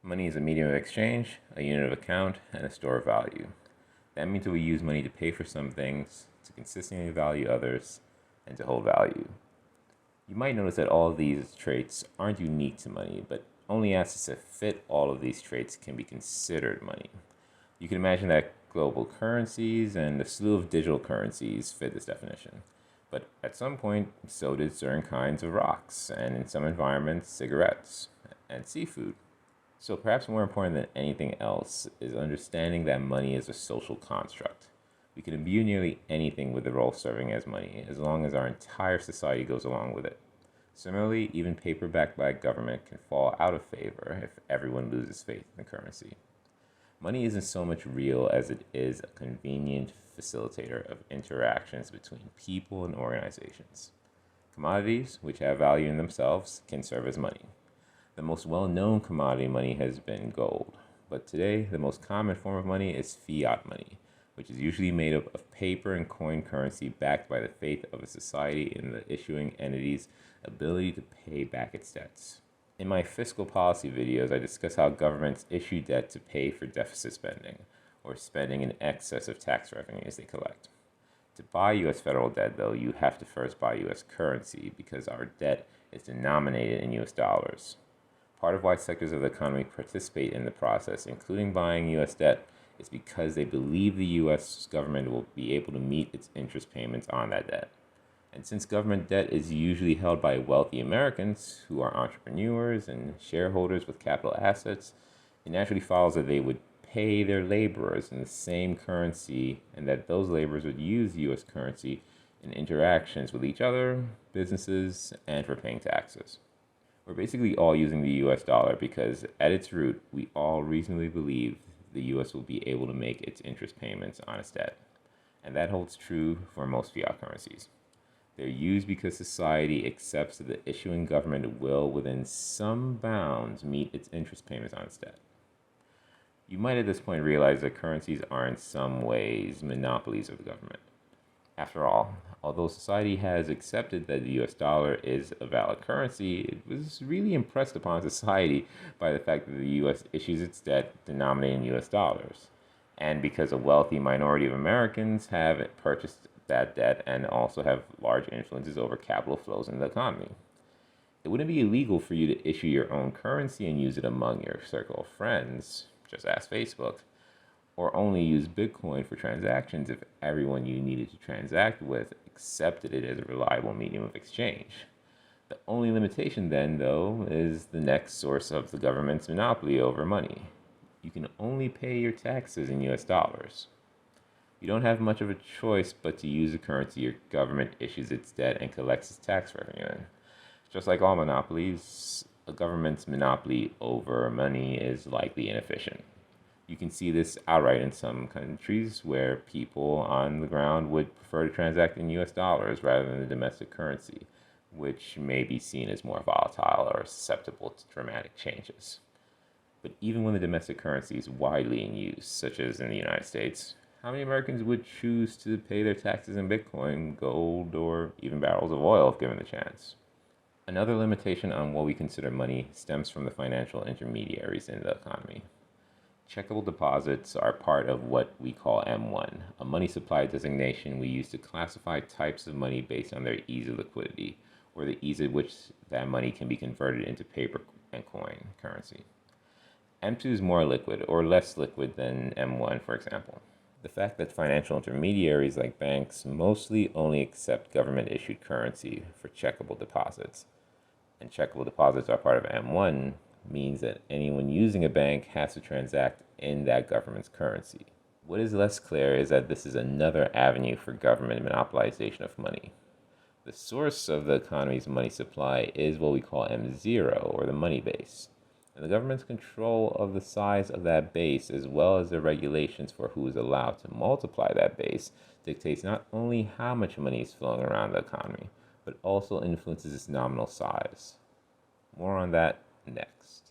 Money is a medium of exchange, a unit of account, and a store of value. That means that we use money to pay for some things, to consistently value others, and to hold value. You might notice that all of these traits aren't unique to money, but only assets that fit all of these traits can be considered money. You can imagine that global currencies and a slew of digital currencies fit this definition. But at some point, so did certain kinds of rocks, and in some environments, cigarettes and seafood. So perhaps more important than anything else is understanding that money is a social construct. We can imbue nearly anything with the role serving as money, as long as our entire society goes along with it. Similarly, even paper backed by a government can fall out of favor if everyone loses faith in the currency. Money isn't so much real as it is a convenient facilitator of interactions between people and organizations. Commodities, which have value in themselves, can serve as money. The most well-known commodity money has been gold, but today the most common form of money is fiat money, which is usually made up of paper and coin currency backed by the faith of a society in the issuing entity's ability to pay back its debts. In my fiscal policy videos, I discuss how governments issue debt to pay for deficit spending, or spending in excess of tax revenues they collect. To buy U.S. federal debt, though, you have to first buy U.S. currency because our debt is denominated in U.S. dollars. Part of why sectors of the economy participate in the process, including buying U.S. debt, is because they believe the U.S. government will be able to meet its interest payments on that debt. And since government debt is usually held by wealthy Americans who are entrepreneurs and shareholders with capital assets, it naturally follows that they would pay their laborers in the same currency and that those laborers would use U.S. currency in interactions with each other, businesses, and for paying taxes. We're basically all using the US dollar because at its root, we all reasonably believe the US will be able to make its interest payments on its debt. And that holds true for most fiat currencies. They're used because society accepts that the issuing government will, within some bounds, meet its interest payments on its debt. You might at this point realize that currencies are in some ways monopolies of the government. After all, although society has accepted that the US dollar is a valid currency, it was really impressed upon society by the fact that the US issues its debt denominated in US dollars. And because a wealthy minority of Americans have purchased that debt and also have large influences over capital flows in the economy. It wouldn't be illegal for you to issue your own currency and use it among your circle of friends, just ask Facebook, or only use Bitcoin for transactions if everyone you needed to transact with accepted it as a reliable medium of exchange. The only limitation then, though, is the next source of the government's monopoly over money. You can only pay your taxes in US dollars. You don't have much of a choice but to use the currency your government issues its debt and collects its tax revenue in. Just like all monopolies, a government's monopoly over money is likely inefficient. You can see this outright in some countries where people on the ground would prefer to transact in US dollars rather than the domestic currency, which may be seen as more volatile or susceptible to dramatic changes. But even when the domestic currency is widely in use, such as in the United States, how many Americans would choose to pay their taxes in Bitcoin, gold, or even barrels of oil if given the chance? Another limitation on what we consider money stems from the financial intermediaries in the economy. Checkable deposits are part of what we call M1, a money supply designation we use to classify types of money based on their ease of liquidity, or the ease at which that money can be converted into paper and coin currency. M2 is more liquid or less liquid than M1, for example. The fact that financial intermediaries like banks mostly only accept government-issued currency for checkable deposits, and checkable deposits are part of M1, means that anyone using a bank has to transact in that government's currency. What is less clear is that this is another avenue for government monopolization of money. The source of the economy's money supply is what we call M0, or the money base. And the government's control of the size of that base, as well as the regulations for who is allowed to multiply that base, dictates not only how much money is flowing around the economy, but also influences its nominal size. More on that next.